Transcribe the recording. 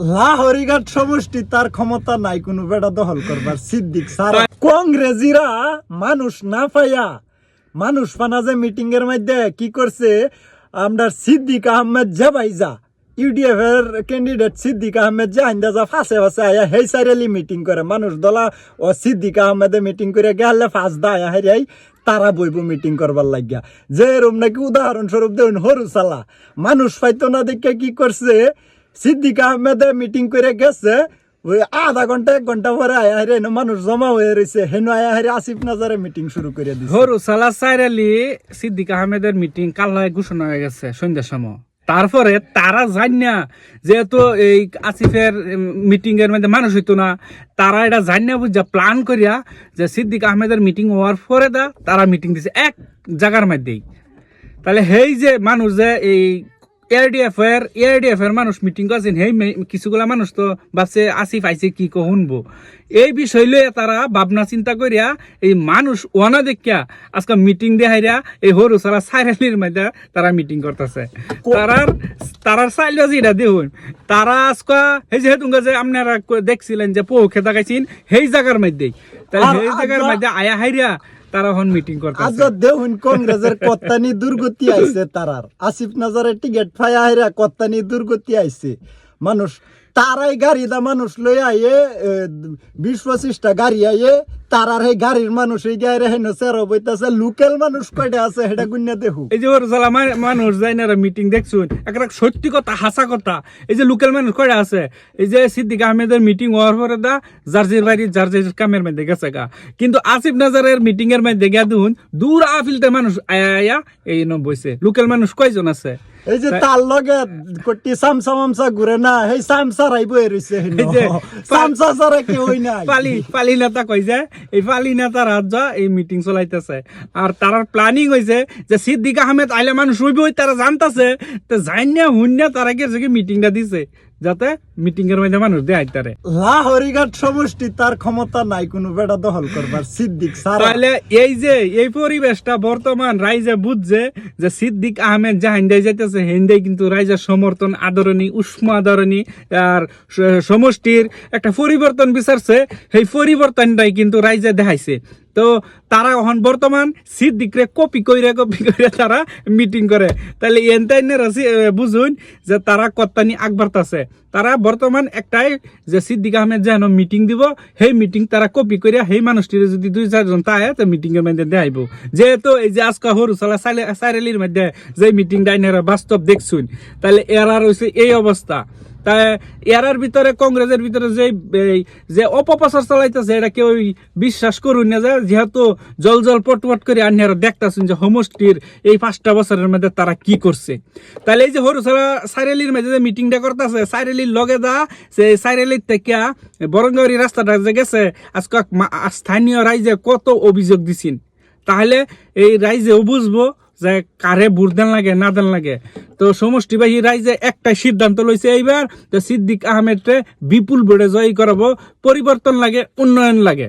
লাহরিঘাট সমষ্টি তার ক্ষমতা নাই কোনো বেড়া দখল করবার। সিদ্দিক সারা কংগ্রেসিরা মানুষ না পাইয়া মানুষ পানা যে মিটিং এর মধ্যে কি করছে, আমরা সিদ্দিক আহমেদ জাবাইজা ইউডিএফ এর ক্যান্ডিডেট সিদ্দিক আহমেদ জাহান্দাজা ফাঁসে ফাঁসে আয়া হেই সাইরেলি মিটিং করে মানুষ দলা ও সিদ্দিক আহমেদে মিটিং করে গেলে ফাঁস দায়া হারিয়াই তারা বইব মিটিং করবার লাগিয়া। যে এরম নাকি উদাহরণস্বরূপ দেখুন হরু সালা মানুষ পাইতো না দেখে কি করছে, সিদ্দিক আহমেদে মিটিং করে গেছে, ওই আধা ঘন্টা 1 ঘন্টা পরে আয়া হারে মানুষ জমা হয়ে রয়েছে, হেন আয়া হারে আসিফ নাজারে মিটিং শুরু করে দিচ্ছে। হরু সালা সাইরালি সিদ্দিক আহমেদের মিটিং কাল ঘোষণা হয়ে গেছে সন্ধ্যার সময়। তারপরে তারা জানিয়া যেহেতু এই আসিফের মিটিং এর মধ্যে মানুষ হইতো না, তারা এটা জানিয়া বুঝা প্ল্যান করিয়া যে সিদ্দিক আহমেদের মিটিং হওয়ার পরে তারা মিটিং দিছে এক জায়গার মধ্যেই। তাহলে হেই যে মানুষ যে এই এআরডিএফ এর মানুষ মিটিং করছেন, হেই কিছুগুলা মানুষ তো ভাবছে আসিফ আইছে কি শুনবো, এই বিষয় লইয়া তারা ভাবনা চিন্তা করিয়া এই মানুষ ওয়ানা দেখিয়া আজকে মিটিং দেখাইয়া এই হরু সারা সাইরালির মধ্যে তারা মিটিং করতেছে। তারার চাইলে এটা দেখুন, তারা আজকে এই যেহেতু যে আপনারা দেখছিলেন যে পৌ খেতা খাইছেন সেই জায়গার মধ্যেই, তাই সেই জায়গার মধ্যে আয়া হাইরা তারা এখন মিটিং করতেছে। আজ দেখুন কংগ্রেসের কত্তানি দুর্গতি আইছে, তারার আসিফ নাজারের টিকেট ফায়া হাইরা কত্তানি দুর্গতি আইছে। মানুষ তারাই গাড়ি দা মানুষ লই আইয়ে 20-25টা গাড়ি আইয়ে তারার এই গাড়ির মানুষ এই গাড়ি হেন সেরো বইতাছে। লোকাল মানুষ কয়টা আছে সেটা গুন্না দেখু। এই যে ওর জালা মানুষ যায় না মিটিং দেখছুন, একটা সত্যি কথা হাসা কথা। এই যে লোকাল মানুষ কয়টা আছে, এই যে সিদ্দিক আহমেদের মিটিং হওয়ার পরে জার্জির বাড়ি জার্জির কামের মধ্যে গেছে গা, কিন্তু আসিফ নাজারের মিটিং এর মধ্যে গিয়া দেখুন দূর আফিলতে মানুষ আয়া এই বইছে। লোকাল মানুষ কয়জন আছে? এই যে তার লগে কোটি সামসা মামসা ঘুরে না, এই সামসা রাইব রইছে, সামসা সারা কেউ নাই। পালি নেতা কই যে এই পালি নেতার হাত যা এই মিটিং চলাইতেছে। আর তার প্ল্যানিং হয়েছে যে সিদ্দিক আহমেদ আইলে মানুষ হইব, তারা জানতেছে তো জানিয়া হুন্যা তারা গেছে মিটিংটা দিছে যাতে মিটিং এর মধ্যে মানুষ দেয় তারে। লাহরিঘাট সমষ্টি তার ক্ষমতা নাই কোনো বেড়া দখল করবার। সিদ্দিক সারা তাহলে এই যে এই পরিবেশটা বর্তমান রাইজে বুঝছে যে সিদ্দিক আহমেদ জাহান্দাই যাইতেছে, হেন্দাই কিন্তু রাইজের সমর্থন আদরণী উষ্ম আদরণী আর সমষ্টির একটা পরিবর্তন বিচারছে, সেই পরিবর্তনটাই কিন্তু রাইজে দেখাইছে। তো তারা এখন বর্তমান সিদ্দিকরে কপি কইরা তারা মিটিং করে। তাহলে এনতাইনেরা বুঝুন যে তারা কত্তানি আগবাড়তাছে। তারা বর্তমান একটাই যে সিদ্দিক আহমেদ যেন মিটিং দিব, সেই মিটিং তারা কপি করিয়া সেই মানুষটির যদি 2-4 জন তাই তো মিটিং এর মধ্যে দেখাইব। যেহেতু এই যে আজকে হরু সালা সাইরালির মধ্যে যে মিটিং ডাইনেরা বাস্তব দেখছুন, তাহলে এরা রয়েছে এই অবস্থা। তাই এরার ভিতরে কংগ্রেসের ভিতরে যে অপপ্রচার চালাইতেছে এটা কেউ বিশ্বাস করুন না, যে যেহেতু জল পটপট করে আন্যারা দেখতেছেন যে সমষ্টির এই 5টা বছরের মধ্যে তারা কি করছে। তাহলে এই যে হরুসালা সাইরালির মধ্যে যে মিটিংটা করতেছে, সাইরালির লগে সে সাইরালির থেকে বরঙ্গাবাড়ি রাস্তাটা যে গেছে, আজকে স্থানীয় রাইজে কত অভিযোগ দিছেন, তাহলে এই রাইজেও বুঝবো যে কারে ভোট দেন লাগে না দেন লাগে। তো সমষ্টিবাহী রাইজে একটা সিদ্ধান্ত লইছে এইবার যে সিদ্দিক আহমেদকে বিপুল ভোটে জয়ী করাবো, পরিবর্তন লাগে, উন্নয়ন লাগে।